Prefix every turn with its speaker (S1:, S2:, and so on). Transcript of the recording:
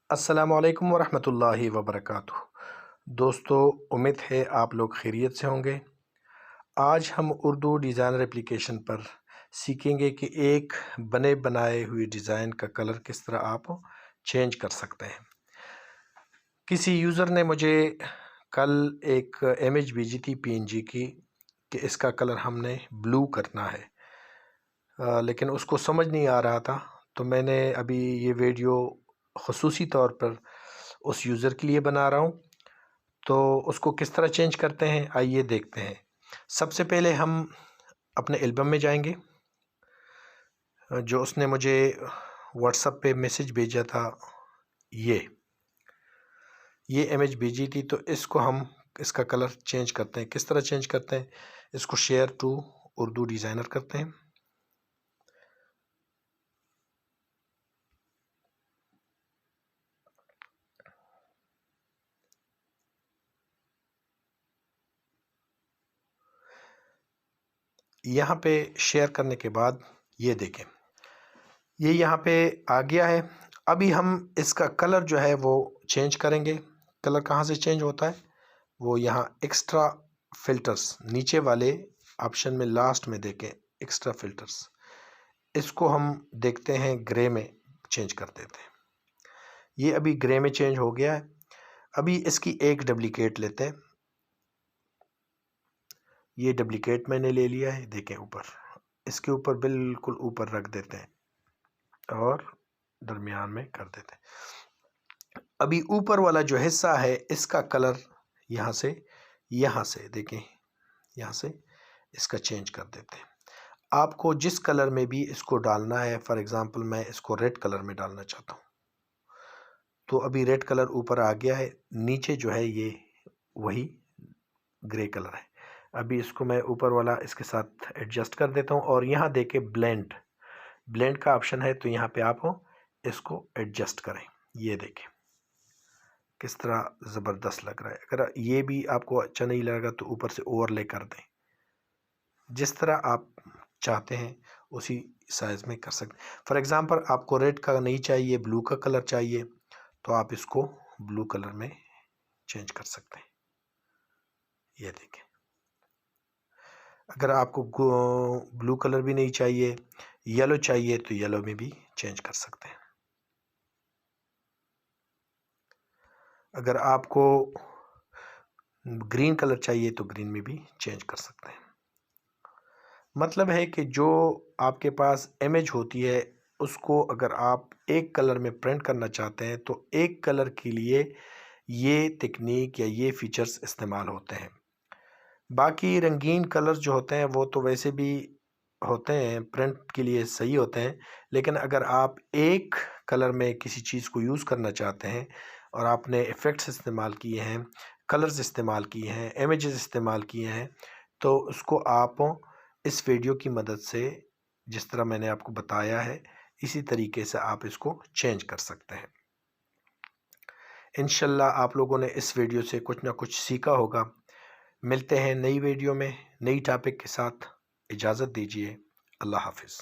S1: السلام علیکم ورحمۃ اللہ وبرکاتہ۔ دوستو، امید ہے آپ لوگ خیریت سے ہوں گے۔ آج ہم اردو ڈیزائنر اپلیکیشن پر سیکھیں گے کہ ایک بنے بنائے ہوئے ڈیزائن کا کلر کس طرح آپ چینج کر سکتے ہیں۔ کسی یوزر نے مجھے کل ایک امیج بھیجی تھی PNG کی کہ اس کا کلر ہم نے بلو کرنا ہے، لیکن اس کو سمجھ نہیں آ رہا تھا، تو میں نے ابھی یہ ویڈیو خصوصی طور پر اس یوزر کے لیے بنا رہا ہوں۔ تو اس کو کس طرح چینج کرتے ہیں آئیے دیکھتے ہیں۔ سب سے پہلے ہم اپنے البم میں جائیں گے، جو اس نے مجھے واٹس ایپ پہ میسج بھیجا تھا، یہ امیج بھیجی تھی، تو اس کو ہم اس کا کلر چینج کرتے ہیں۔ کس طرح چینج کرتے ہیں؟ اس کو شیئر ٹو اردو ڈیزائنر کرتے ہیں۔ یہاں پہ شیئر کرنے کے بعد یہ دیکھیں، یہ یہاں پہ آ گیا ہے۔ ابھی ہم اس کا کلر جو ہے وہ چینج کریں گے۔ کلر کہاں سے چینج ہوتا ہے؟ وہ یہاں ایکسٹرا فلٹرز نیچے والے آپشن میں لاسٹ میں دیکھیں، ایکسٹرا فلٹرز، اس کو ہم دیکھتے ہیں گرے میں چینج کر دیتے ہیں۔ یہ ابھی گرے میں چینج ہو گیا ہے۔ ابھی اس کی ایک ڈپلیکیٹ لیتے ہیں۔ یہ ڈپلیکیٹ میں نے لے لیا ہے، دیکھیں اوپر، اس کے اوپر بالکل اوپر رکھ دیتے ہیں اور درمیان میں کر دیتے ہیں۔ ابھی اوپر والا جو حصہ ہے اس کا کلر یہاں سے دیکھیں، یہاں سے اس کا چینج کر دیتے ہیں۔ آپ کو جس کلر میں بھی اس کو ڈالنا ہے، فار ایگزامپل میں اس کو ریڈ کلر میں ڈالنا چاہتا ہوں، تو ابھی ریڈ کلر اوپر آ گیا ہے، نیچے جو ہے یہ وہی گرے کلر ہے۔ ابھی اس کو میں اوپر والا اس کے ساتھ ایڈجسٹ کر دیتا ہوں، اور یہاں دیکھیں بلینڈ کا آپشن ہے، تو یہاں پہ آپ اس کو ایڈجسٹ کریں۔ یہ دیکھیں کس طرح زبردست لگ رہا ہے۔ اگر یہ بھی آپ کو اچھا نہیں لگا تو اوپر سے اوور لے کر دیں، جس طرح آپ چاہتے ہیں اسی سائز میں کر سکتے ہیں۔ فار ایگزامپل آپ کو ریڈ کا نہیں چاہیے، بلو کا کلر چاہیے، تو آپ اس کو بلو کلر میں چینج کر سکتے ہیں۔ یہ دیکھیں، اگر آپ کو بلو کلر بھی نہیں چاہیے، یلو چاہیے، تو یلو میں بھی چینج کر سکتے ہیں۔ اگر آپ کو گرین کلر چاہیے تو گرین میں بھی چینج کر سکتے ہیں۔ مطلب ہے کہ جو آپ کے پاس امیج ہوتی ہے اس کو اگر آپ ایک کلر میں پرنٹ کرنا چاہتے ہیں تو ایک کلر کے لیے یہ تکنیک یا یہ فیچرز استعمال ہوتے ہیں۔ باقی رنگین کلر جو ہوتے ہیں وہ تو ویسے بھی ہوتے ہیں، پرنٹ کے لیے صحیح ہوتے ہیں، لیکن اگر آپ ایک کلر میں کسی چیز کو یوز کرنا چاہتے ہیں اور آپ نے ایفیکٹس استعمال کیے ہیں، کلرز استعمال کیے ہیں، امیجز استعمال کیے ہیں، تو اس کو آپ اس ویڈیو کی مدد سے، جس طرح میں نے آپ کو بتایا ہے، اسی طریقے سے آپ اس کو چینج کر سکتے ہیں۔ انشاءاللہ آپ لوگوں نے اس ویڈیو سے کچھ نہ کچھ سیکھا ہوگا۔ ملتے ہیں نئی ویڈیو میں نئی ٹاپک کے ساتھ۔ اجازت دیجیے، اللہ حافظ۔